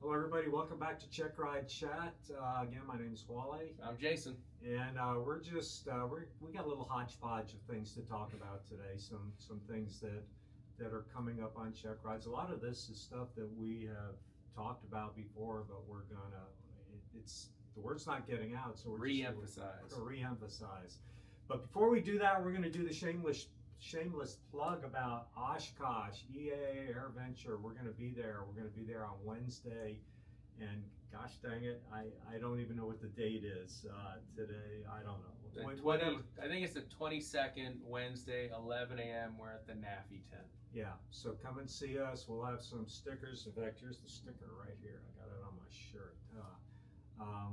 Hello, everybody. Welcome back to Checkride Chat. Again, my name is Wally, I'm Jason. and we got a little hodgepodge of things to talk about today. Some things that are coming up on Checkrides. A lot of this is stuff that we have talked about before, but we're gonna. It's the word's not getting out, so we're Re-emphasize. gonna re-emphasize. But before we do that, we're gonna do the shameless plug about Oshkosh EAA Air Venture. We're going to be there. We're going to be there on Wednesday, and gosh dang it, I don't even know what the date is today. I don't know. Whatever. I think it's the 22nd, Wednesday, 11 a.m. We're at the NAFI tent. Yeah, so come and see us. We'll have some stickers. In fact, here's the sticker right here. I got it on my shirt.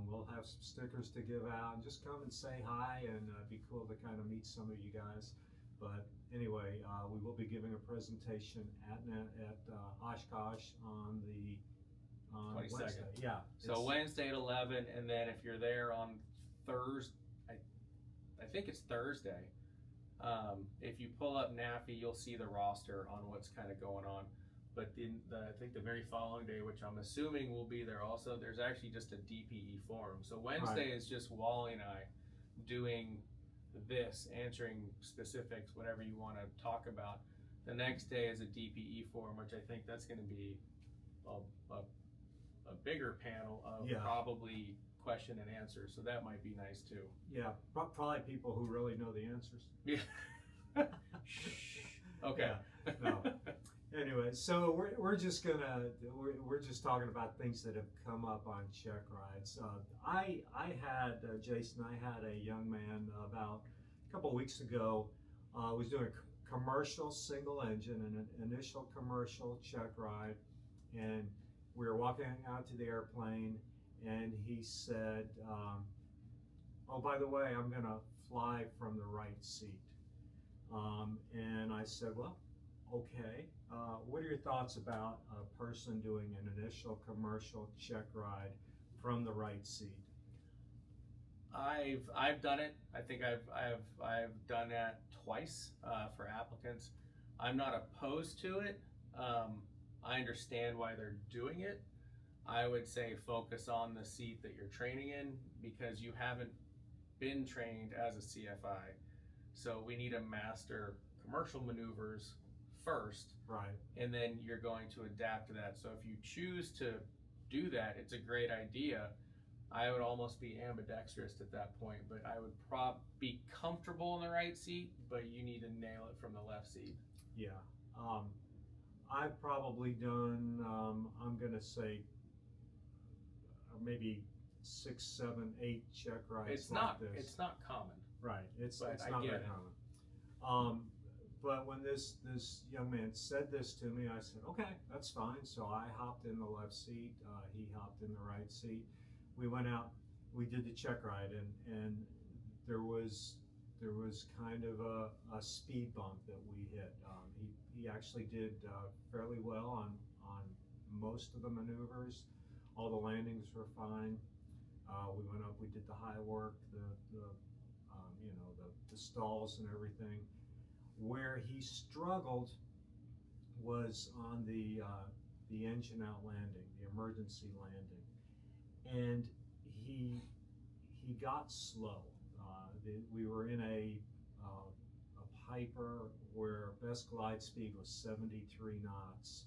We'll have some stickers to give out, and just come and say hi, and it'd be cool to kind of meet some of you guys. But anyway, we will be giving a presentation at Oshkosh on 22nd. Wednesday. Yeah. So Wednesday at 11, and then if you're there on Thursday, I think it's Thursday. If you pull up NAFI, you'll see the roster on what's kind of going on. But I think the very following day, which I'm assuming will be there also, there's actually just a DPE forum. So Wednesday is just Wally and I doing this, answering specifics, whatever you want to talk about. The next day is a DPE forum, which I think that's going to be a bigger panel of probably question and answer. So that might be nice too. Yeah, probably people who really know the answers. Yeah. Okay. Yeah, no. Anyway, so we're just talking about things that have come up on Checkrides. I had Jason. I had a young man about a couple of weeks ago. Was doing a commercial single engine, an initial commercial Checkride, and we were walking out to the airplane, and he said, "Oh, by the way, I'm going to fly from the right seat." And I said, "Well, okay. What are your thoughts about a person doing an initial commercial Checkride from the right seat?" I've done it. I think I've done that twice for applicants. I'm not opposed to it. I understand why they're doing it. I would say focus on the seat that you're training in, because you haven't been trained as a CFI. So we need to master commercial maneuvers first, right? And then you're going to adapt to that. So if you choose to do that, it's a great idea. I would almost be ambidextrous at that point, but I would be comfortable in the right seat, but you need to nail it from the left seat. Yeah. I've probably done, I'm going to say, maybe 6, 7, 8 Checkrides. It's not common. Right. It's not very common. But when this young man said this to me, I said, okay, that's fine. So I hopped in the left seat. He hopped in the right seat. We went out. We did the Checkride, and there was kind of a speed bump that we hit. He actually did fairly well on most of the maneuvers. All the landings were fine. We went up. We did the high work, the stalls and everything. Where he struggled was on the engine out landing, the emergency landing, and he got slow. We were in a Piper where best glide speed was 73 knots,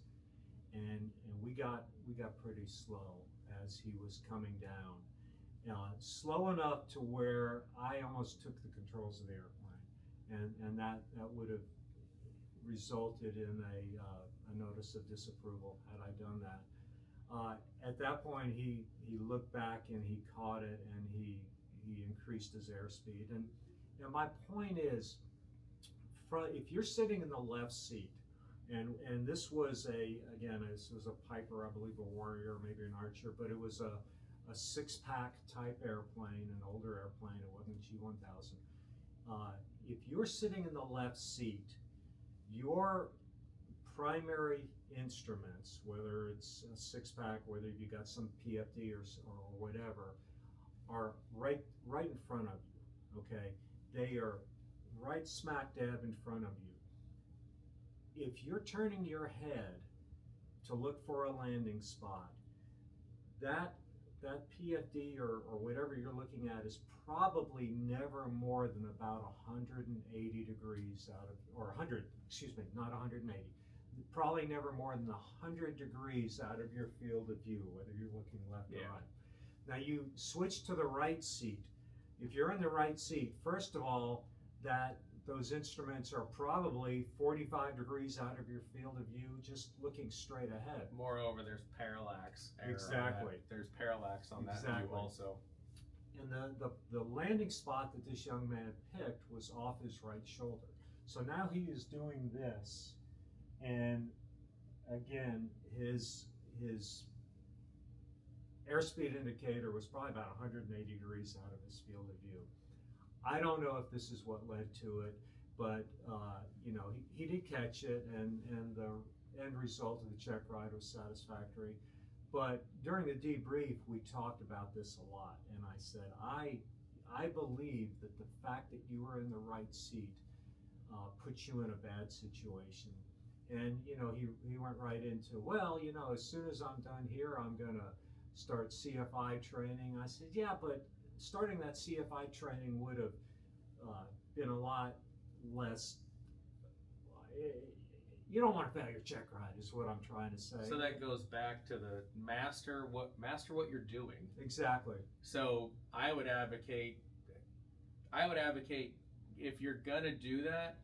and we got pretty slow as he was coming down. Slow enough to where I almost took the controls of the airplane. And that would have resulted in a notice of disapproval had I done that. At that point, he looked back and he caught it, and he increased his airspeed. And my point is, if you're sitting in the left seat, and this was a Piper, I believe, a Warrior, maybe an Archer, but it was a 6-pack type airplane, an older airplane. It wasn't G1000. If you're sitting in the left seat, your primary instruments, whether it's a 6-pack, whether you got some PFD or whatever, are right in front of you. Okay, they are right smack dab in front of you. If you're turning your head to look for a landing spot, that PFD or whatever you're looking at is probably never more than about 180 degrees out of, or 100, excuse me, not 180, probably never more than 100 degrees out of your field of view, whether you're looking left or Yeah. right. Now you switch to the right seat. If you're in the right seat, first of all, those instruments are probably 45 degrees out of your field of view, just looking straight ahead. Moreover, there's parallax error on Exactly. that. There's parallax on that Exactly. view also. And the landing spot that this young man picked was off his right shoulder. So now he is doing this, and again, his airspeed indicator was probably about 180 degrees out of his field of view. I don't know if this is what led to it, but you know, he did catch it, and the end result of the check ride was satisfactory. But during the debrief, we talked about this a lot, and I said, I believe that the fact that you were in the right seat puts you in a bad situation. And you know, he went right into, well, you know, as soon as I'm done here, I'm gonna start CFI training. I said, yeah, but starting that CFI training would have been a lot less. You don't want to fail your check ride, is what I'm trying to say. So that goes back to the master what you're doing. Exactly. So I would advocate if you're gonna do that,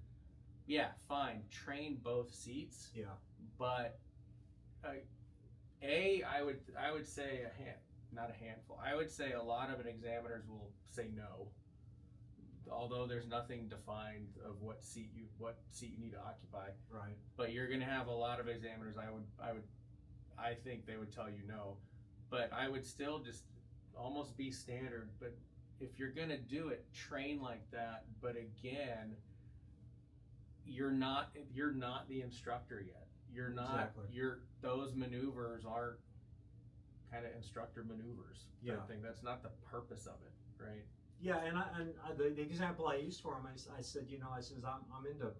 yeah, fine, train both seats. Yeah. But I would say not a handful. I would say a lot of examiners will say no, although there's nothing defined of what seat you need to occupy. Right. But you're gonna have a lot of examiners. I think they would tell you no, but I would still just almost be standard. But if you're gonna do it, train like that. But again, you're not the instructor yet. You're not. Exactly. Those maneuvers aren't kind of instructor maneuvers. Yeah. I think that's not the purpose of it, right? Yeah, and the example I used for him, I said, you know, I'm into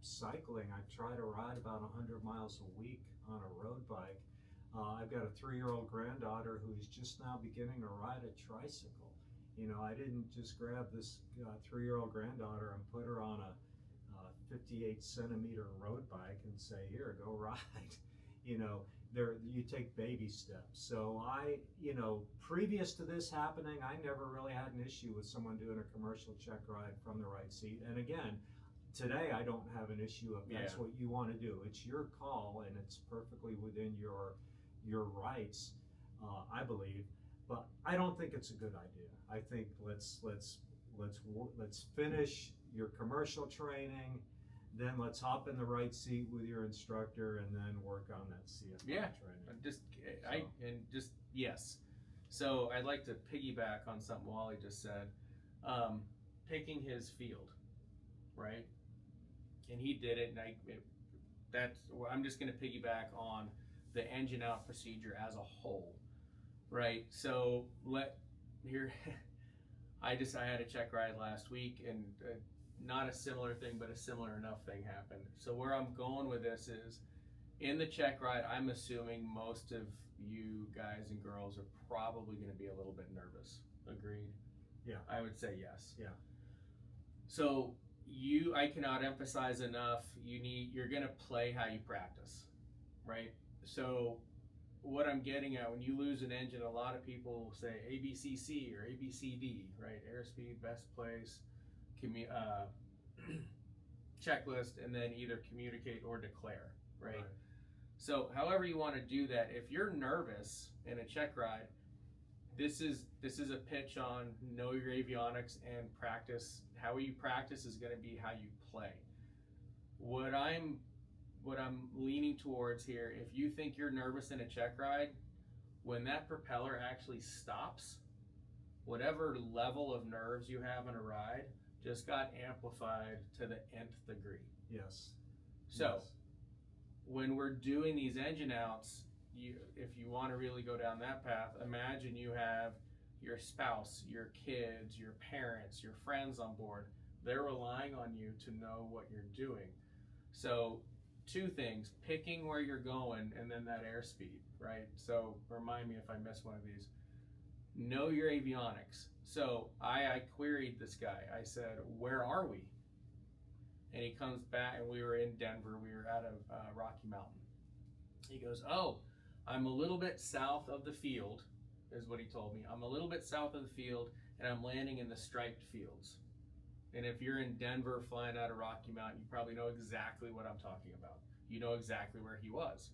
cycling. I try to ride about 100 miles a week on a road bike. I've got a 3-year-old granddaughter who's just now beginning to ride a tricycle. You know, I didn't just grab this 3-year-old granddaughter and put her on a 58 centimeter road bike and say, here, go ride. You know, you take baby steps. So you know, previous to this happening, I never really had an issue with someone doing a commercial check ride from the right seat. And again, today I don't have an issue if that's what you want to do. It's your call, and it's perfectly within your rights, I believe. But I don't think it's a good idea. I think let's finish your commercial training. Then let's hop in the right seat with your instructor, and then work on that CFI training. Yes. So I'd like to piggyback on something Wally just said. Picking his field, right? And he did it, and I'm just going to piggyback on the engine out procedure as a whole, right? So I had a check ride last week, and not a similar thing, but a similar enough thing happened. So where I'm going with this is, in the check ride, I'm assuming most of you guys and girls are probably going to be a little bit nervous. Agreed? Yeah. I would say yes. Yeah. So I cannot emphasize enough, you're going to play how you practice, right? So what I'm getting at, when you lose an engine, a lot of people will say ABCC or ABCD, right? Airspeed, best place, checklist, and then either communicate or declare, right? So however you want to do that, if you're nervous in a check ride, this is a pitch on know your avionics and practice. How you practice is going to be how you play. What I'm leaning towards here, if you think you're nervous in a check ride, when that propeller actually stops, whatever level of nerves you have in a ride just got amplified to the nth degree. Yes. So when we're doing these engine outs, if you want to really go down that path, imagine you have your spouse, your kids, your parents, your friends on board. They're relying on you to know what you're doing. So two things: picking where you're going, and then that airspeed, right? So remind me if I miss one of these. Know your avionics. So I queried this guy. I said, "Where are we?" And he comes back, and we were in Denver. We were out of Rocky Mountain. He goes, "Oh, I'm a little bit south of the field," is what he told me. "I'm a little bit south of the field, and I'm landing in the striped fields." And if you're in Denver flying out of Rocky Mountain, you probably know exactly what I'm talking about. You know exactly where he was.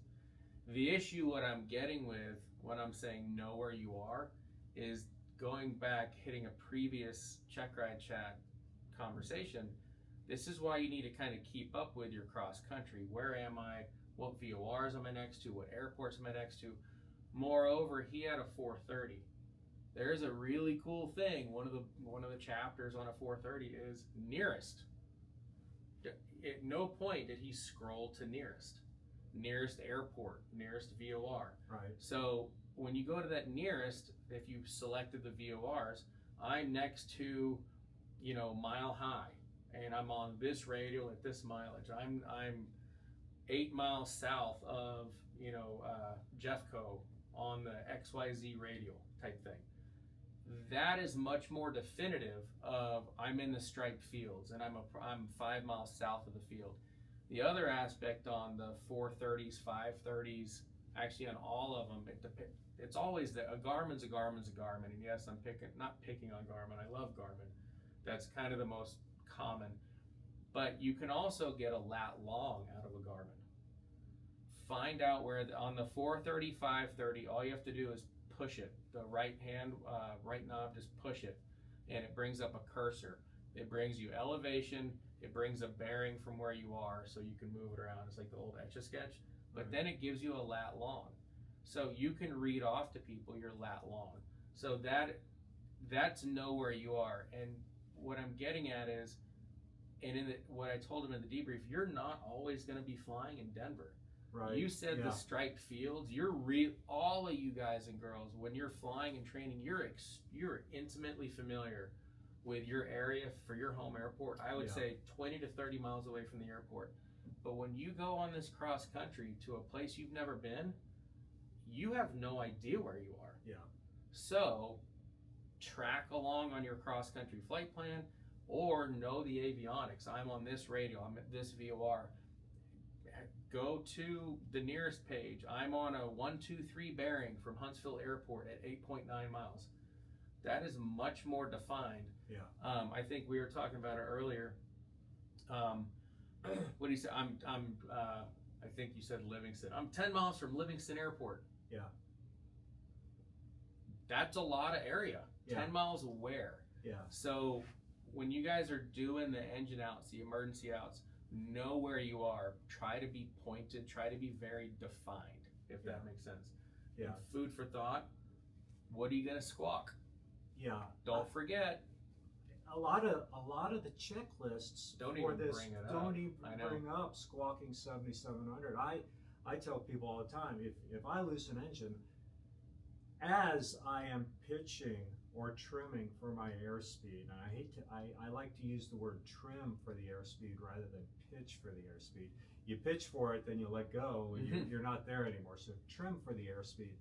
The issue, what I'm getting with when I'm saying know where you are, is going back, hitting a previous Checkride chat conversation. This is why you need to kind of keep up with your cross country. Where am I? What VORs am I next to? What airports am I next to? Moreover, he had a 430. There's a really cool thing. One of the chapters on a 430 is nearest. At no point did he scroll to nearest airport, nearest VOR. Right. So when you go to that nearest, if you selected the VORs, I'm next to, Mile High, and I'm on this radio at this mileage. I'm 8 miles south of Jeffco on the XYZ radio type thing. That is much more definitive of I'm in the striped fields and I'm 5 miles south of the field. The other aspect on the 430s, 530s, actually on all of them, it's always that a Garmin's a Garmin. And yes, I'm not picking on Garmin. I love Garmin. That's kind of the most common. But you can also get a lat long out of a Garmin. Find out where on the 430, 530, all you have to do is push it. The right knob, just push it, and it brings up a cursor. It brings you elevation. It brings a bearing from where you are, so you can move it around. It's like the old Etch-a-Sketch, but then it gives you a lat long, so you can read off to people your lat long. So that's know where you are. And what I'm getting at is, and what I told him in the debrief, you're not always going to be flying in Denver. Right. You said the striped fields. All of you guys and girls, when you're flying and training, you're intimately familiar with your area for your home airport. I would say 20 to 30 miles away from the airport. But when you go on this cross country to a place you've never been, you have no idea where you are. Yeah. So track along on your cross country flight plan, or know the avionics. I'm on this radio. I'm at this VOR. Go to the nearest page. I'm on a 123 bearing from Huntsville Airport at 8.9 miles. That is much more defined. Yeah. I think we were talking about it earlier. What do you say? I think you said Livingston. I'm 10 miles from Livingston Airport. Yeah. That's a lot of area. Yeah. 10 miles where? Yeah. So when you guys are doing the engine outs, the emergency outs, know where you are. Try to be pointed. Try to be very defined, if that makes sense. Yeah. And food for thought. What are you gonna squawk? Yeah. Don't forget. A lot of the checklists Don't for even this bring it up. don't even I know. bring up squawking 7700. I tell people all the time, if I lose an engine, as I am pitching or trimming for my airspeed, and I like to use the word trim for the airspeed rather than pitch for the airspeed. You pitch for it, then you let go, and you're not there anymore. So trim for the airspeed,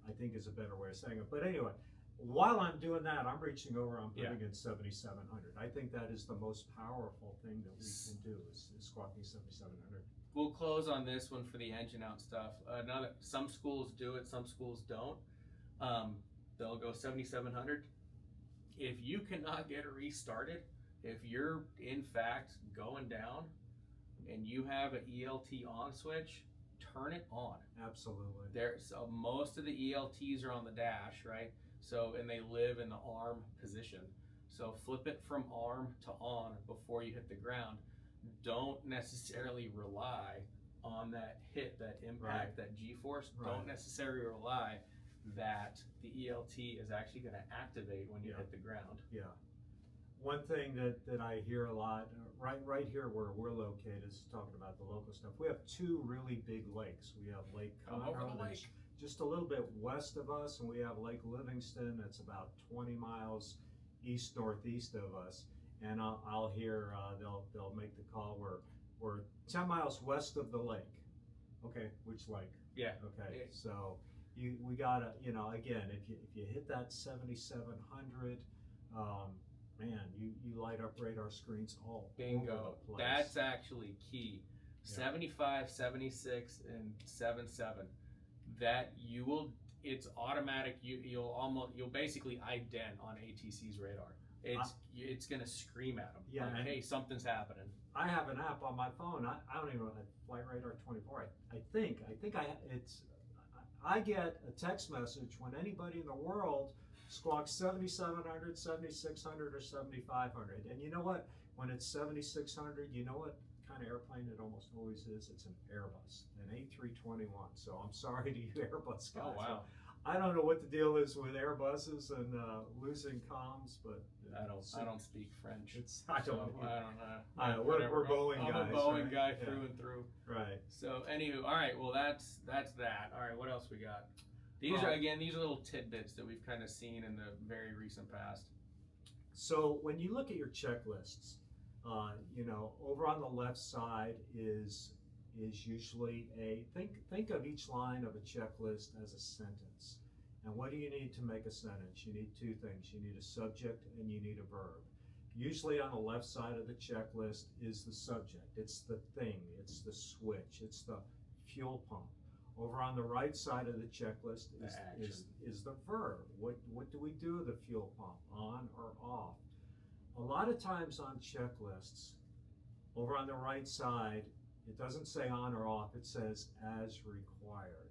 I think, is a better way of saying it. But anyway, while I'm doing that, I'm reaching over, I'm putting in 7700. I think that is the most powerful thing that we can do is squawking 7700. We'll close on this one for the engine out stuff. Some schools do it, some schools don't. They'll go 7700. If you cannot get it restarted, if you're in fact going down and you have an ELT on switch, turn it on. Absolutely. Most of the ELTs are on the dash, right? So, and they live in the arm position. So flip it from arm to on before you hit the ground. Don't necessarily rely on that hit, that impact, that G-force. Right. Don't necessarily rely that the ELT is actually going to activate when you hit the ground. Yeah. One thing that I hear a lot, right here where we're located, is talking about the local stuff. We have two really big lakes. We have Lake Conroe, that's just a little bit west of us, and we have Lake Livingston, that's about 20 miles east northeast of us. And I'll hear they'll make the call where we're 10 miles west of the lake. Okay, which lake? Yeah. Okay, so we gotta, you know, again, if you hit that 7,700, man, you light up radar screens all Bingo. over the place. That's actually key. Yeah. 75, 76, and 77. That you will. It's automatic. You'll basically ident on ATC's radar. It's gonna scream at them. Yeah, like, hey, something's happening. I have an app on my phone. I don't even know Flight Radar 24. I get a text message when anybody in the world squawks 7,700, 7,600, or 7,500. And you know what? When it's 7,600, you know what kind of airplane it almost always is? It's an Airbus, an A321. So I'm sorry to you Airbus guys. Oh, wow. I don't know what the deal is with Airbuses and losing comms, but I don't speak French. I don't know. I don't know. We're Boeing guys. I'm a Boeing right? guy through and through. Right. So anywho, all right. Well, that's that. All right. What else we got? These are little tidbits that we've kind of seen in the very recent past. So when you look at your checklists, you know, over on the left side is usually think of each line of a checklist as a sentence. And what do you need to make a sentence? You need two things. You need a subject and you need a verb. Usually on the left side of the checklist is the subject. It's the thing, it's the switch, it's the fuel pump. Over on the right side of the checklist is the verb. What do we do with the fuel pump, on or off? A lot of times on checklists, over on the right side, it doesn't say on or off, it says as required.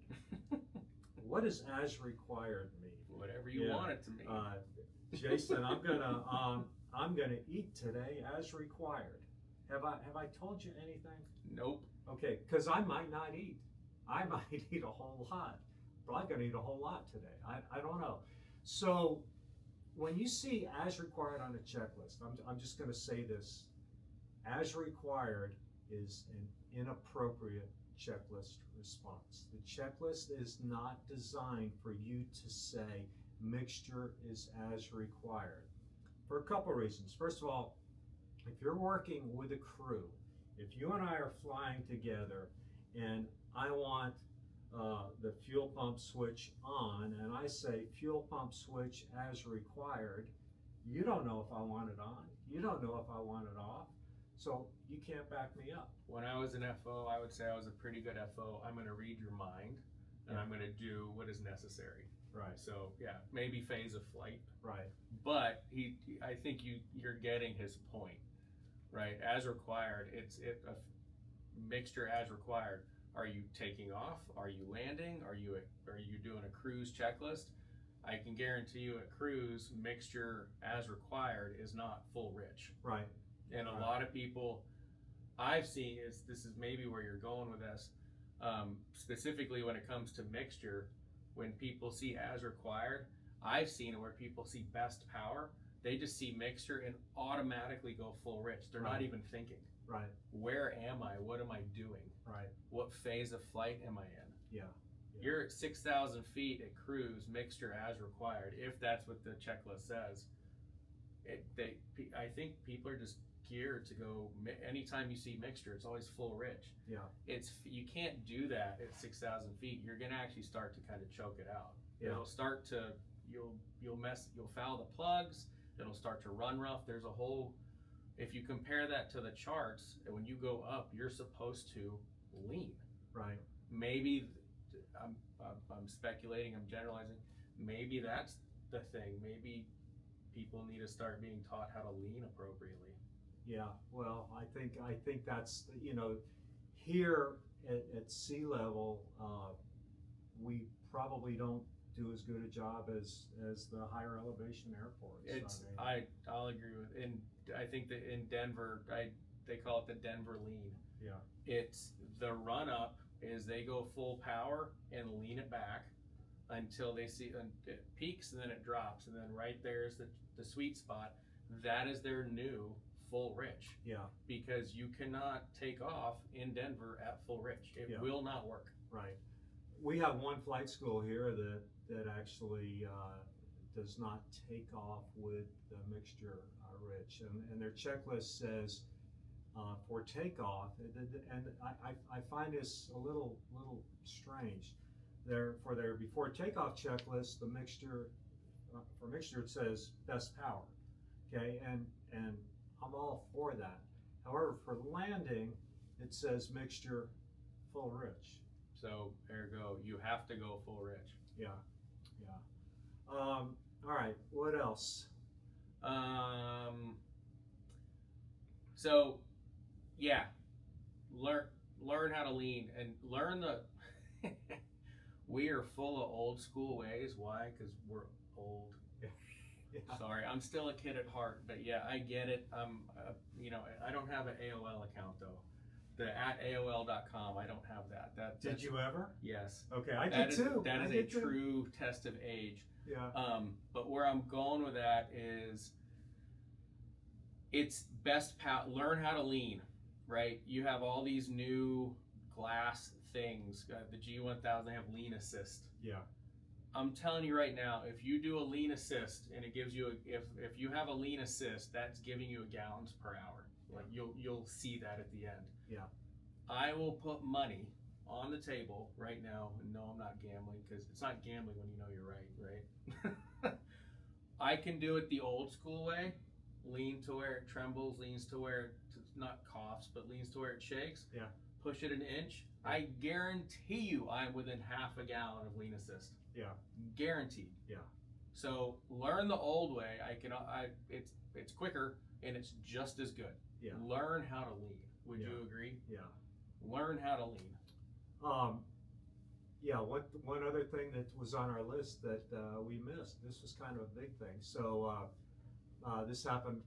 What does as required mean? Whatever you want it to mean. Jason, I'm gonna eat today as required. Have I told you anything? Nope. Okay, because I might not eat. I might eat a whole lot. Probably gonna eat a whole lot today. I don't know. So when you see as required on a checklist, I'm just gonna say this. As required is an inappropriate checklist response. The checklist is not designed for you to say mixture is as required for a couple reasons. First of all, if you're working with a crew, if you and I are flying together and I want the fuel pump switch on and I say fuel pump switch as required, you don't know if I want it on, you don't know if I want it off, so you can't back me up. When I was an FO, I would say I was a pretty good FO. I'm going to read your mind, and I'm going to do what is necessary. Right. So yeah, maybe phase of flight. Right. But I think you're getting his point, right? As required, it's a mixture as required. Are you taking off? Are you landing? Are you doing a cruise checklist? I can guarantee you at cruise, mixture as required is not full rich. Right. And a lot of people I've seen this is maybe where you're going with this, specifically when it comes to mixture, when people see as required, I've seen it where people see best power, they just see mixture and automatically go full rich. They're not even thinking. Right. Where am I? What am I doing? Right. What phase of flight am I in? Yeah. You're at 6,000 feet at cruise, mixture as required, if that's what the checklist says. I think people are just geared to go, anytime you see mixture, it's always full rich. Yeah. You can't do that at 6,000 feet. You're gonna actually start to kind of choke it out. Yeah. It'll start to, you'll foul the plugs, it'll start to run rough. There's a whole, if you compare that to the charts, when you go up, you're supposed to lean. Right. Maybe, I'm speculating, I'm generalizing, maybe that's the thing. Maybe people need to start being taught how to lean appropriately. Yeah, well, I think that's, you know, here at sea level, we probably don't do as good a job as the higher elevation airports. I'll agree with, and I think that in Denver, they call it the Denver lean. Yeah. It's the run up is they go full power and lean it back until they see it peaks and then it drops, and then right there's the sweet spot. That is their new full rich. Yeah. Because you cannot take off in Denver at full rich. It will not work. Right. We have one flight school here that actually does not take off with the mixture rich, and their checklist says for takeoff, and I find this a little strange. For their before takeoff checklist, the mixture for mixture it says best power, okay, and I'm all for that. However, for landing, it says mixture full rich. So ergo, you have to go full rich. Yeah, yeah. All right, what else? So yeah, learn how to lean and learn the. We are full of old school ways. Why? Because we're old. Yeah. Sorry, I'm still a kid at heart, but yeah, I get it. You know, I don't have an AOL account though. The at AOL.com, I don't have that. Did you ever? Yes. Okay, I did too. That is a true test of age. Yeah. But where I'm going with that is, it's learn how to lean, right? You have all these new glass things. The G1000, they have lean assist. Yeah. I'm telling you right now, if you do a lean assist and it gives you if you have a lean assist, that's giving you gallons per hour. Like you'll see that at the end. Yeah. I will put money on the table right now. No, I'm not gambling, because it's not gambling when you know you're right? I can do it the old school way. Lean to where it trembles, leans to where it not coughs, but leans to where it shakes. Yeah. Push it an inch. I guarantee you I'm within half a gallon of lean assist. Yeah. Guaranteed. Yeah. So learn the old way. It's quicker and it's just as good. Yeah. Learn how to lean. Would you agree? Yeah. Learn how to lean. Yeah. One other thing that was on our list that we missed. This was kind of a big thing. So this happened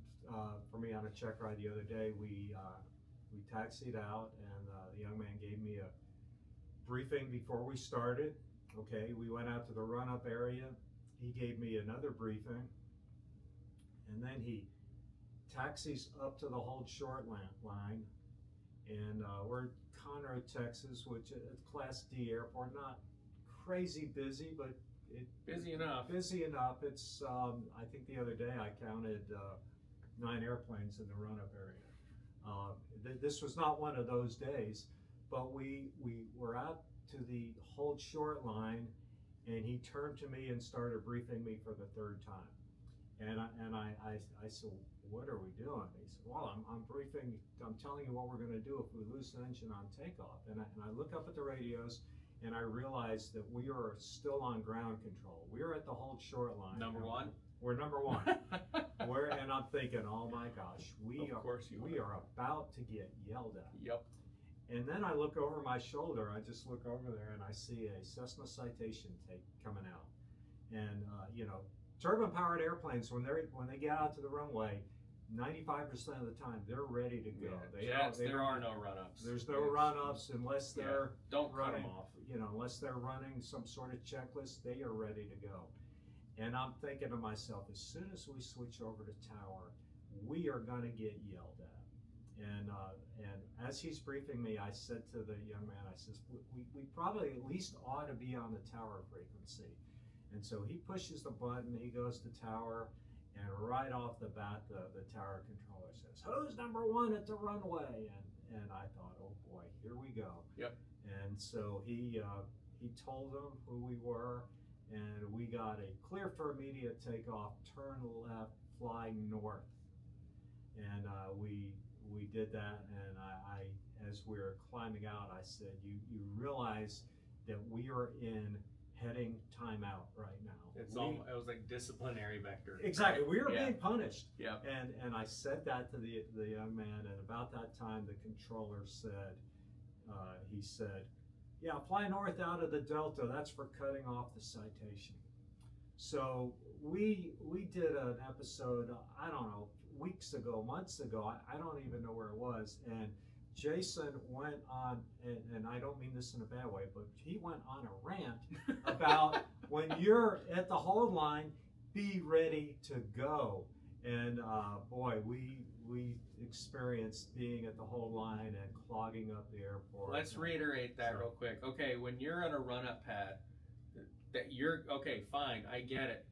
for me on a Checkride the other day. We taxied out, and the young man gave me a briefing before we started. Okay, we went out to the run-up area. He gave me another briefing, and then he taxis up to the hold short line, and we're in Conroe, Texas, which is a Class D airport, not crazy busy, but busy enough. Busy enough. It's I think the other day I counted 9 airplanes in the run-up area. This was not one of those days, but we were out to the hold short line, and he turned to me and started briefing me for the 3rd time. And I said, what are we doing? He said, well, I'm briefing, I'm telling you what we're going to do if we lose the engine on takeoff. And I look up at the radios, and I realize that we are still on ground control. We are at the hold short line. Number one? We're number one. And I'm thinking, oh my gosh, we are about to get yelled at. Yep. And then I look over my shoulder. I just look over there, and I see a Cessna Citation tape coming out. And you know, turbine-powered airplanes, when they get out to the runway, 95% of the time they're ready to go. Yeah, there are no run-ups. There's no run-ups unless they're don't cut them off. You know, unless they're running some sort of checklist, they are ready to go. And I'm thinking to myself, as soon as we switch over to tower, we are going to get yelled at. And as he's briefing me, I said to the young man, I says, we probably at least ought to be on the tower frequency. And so he pushes the button, he goes to tower, and right off the bat, the tower controller says, who's number 1 at the runway? And I thought, oh boy, here we go. Yep. And so he told them who we were, and we got a clear for immediate takeoff, turn left, fly north. And we did that, and I as we were climbing out, I said, you realize that we are in heading timeout right now. It was like disciplinary vector. Exactly. We were being punished. Yeah. And I said that to the young man, and about that time the controller said, he said, yeah, fly north out of the Delta, that's for cutting off the citation. So we did an episode, I don't know, weeks ago, months ago, I don't even know where it was, and Jason went on, and I don't mean this in a bad way, but he went on a rant about when you're at the hold line, be ready to go. And boy, we experienced being at the hold line and clogging up the airport. Let's reiterate that real quick. Okay, when you're on a run-up pad, okay, fine, I get it.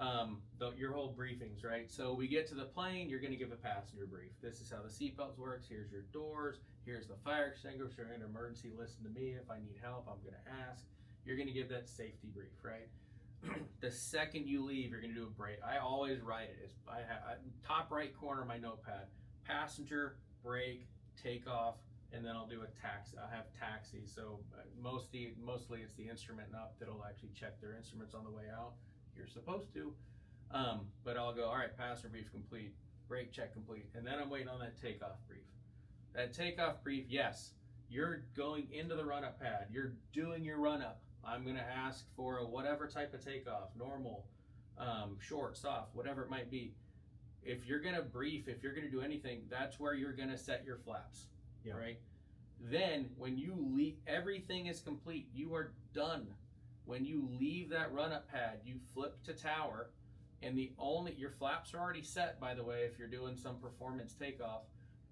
your whole briefings, right? So we get to the plane, you're going to give a passenger brief. This is how the seatbelts works. Here's your doors. Here's the fire extinguisher and emergency. Listen to me. If I need help, I'm going to ask. You're going to give that safety brief, right? The second you leave, you're going to do a break. I always write it. I have top right corner of my notepad. Passenger, break, takeoff, and then I'll do a taxi. I have taxi, so mostly it's the instrument up that'll actually check their instruments on the way out. You're supposed to, but I'll go, all right, passenger brief complete, brake check complete, and then I'm waiting on that takeoff brief. That takeoff brief, yes, you're going into the run-up pad, you're doing your run-up. I'm gonna ask for a whatever type of takeoff, normal, short, soft, whatever it might be. If you're gonna brief, if you're gonna do anything, that's where you're gonna set your flaps, right? Then when you leave, everything is complete, you are done. When you leave that run-up pad, you flip to tower, and your flaps are already set, by the way, if you're doing some performance takeoff.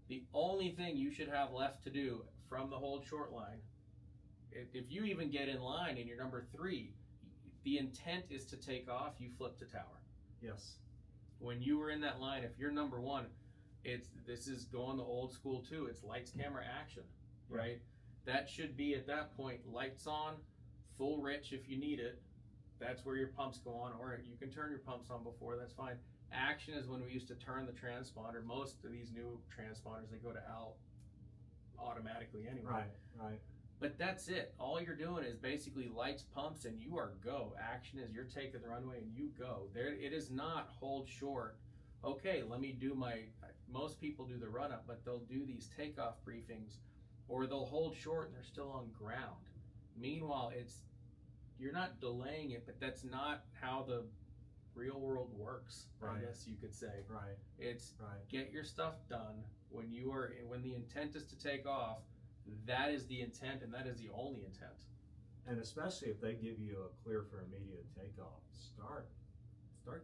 The only thing you should have left to do from the hold short line, if you even get in line and you're number 3, the intent is to take off, you flip to tower. Yes. When you were in that line, if you're number 1, this is going the old school too. It's lights, camera, action, right? That should be at that point, lights on, full rich if you need it. That's where your pumps go on, or you can turn your pumps on before, that's fine. Action is when we used to turn the transponder. Most of these new transponders, they go to out automatically anyway. Right. But that's it. All you're doing is basically lights, pumps, and you are go. Action is you're taking the runway and you go. It is not hold short. Okay, let me do most people do the run up, but they'll do these takeoff briefings, or they'll hold short and they're still on ground. Meanwhile, you're not delaying it, but that's not how the real world works, I guess you could say. Right. It's get your stuff done when the intent is to take off. That is the intent, and that is the only intent. And especially if they give you a clear for immediate takeoff, start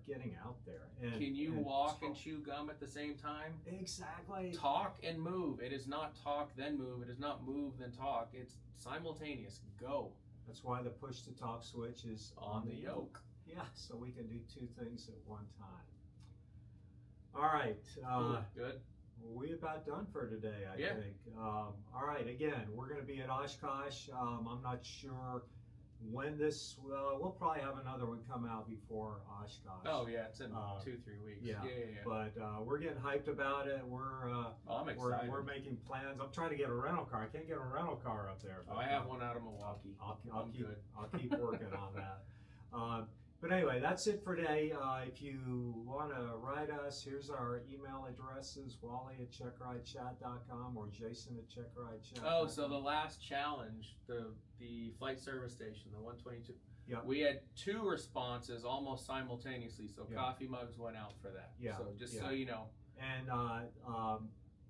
getting out there. And can you walk and chew gum at the same time? Exactly. Talk and move. It is not talk then move. It is not move then talk. It's simultaneous. Go. That's why the push to talk switch is on the yoke. Yeah, so we can do 2 things at one time. All right. Good. We about done for today, I think. All right, again, we're going to be at Oshkosh. I'm not sure when this, we'll probably have another one come out before Oshkosh. Oh yeah, it's in 2-3 weeks. Yeah. But we're getting hyped about it. I'm excited. We're making plans. I'm trying to get a rental car. I can't get a rental car up there. I have one out of Milwaukee. I'll keep working on that. But anyway, that's it for today. If you want to write us, here's our email addresses: Wally@checkridechat.com or Jason@checkridechat.com. Oh, so the last challenge, the flight service station, the 122. Yeah. We had 2 responses almost simultaneously, so coffee mugs went out for that. Yeah. So just so you know. And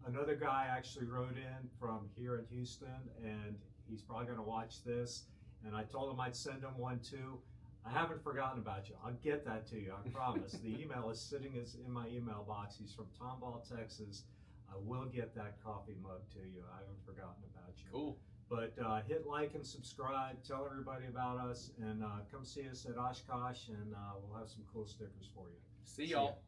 another guy actually wrote in from here in Houston, and he's probably going to watch this. And I told him I'd send him one too. I haven't forgotten about you. I'll get that to you, I promise. The email is sitting in my email box. He's from Tomball, Texas. I will get that coffee mug to you. I haven't forgotten about you. Cool. But hit like and subscribe. Tell everybody about us, and come see us at Oshkosh, and we'll have some cool stickers for you. See y'all.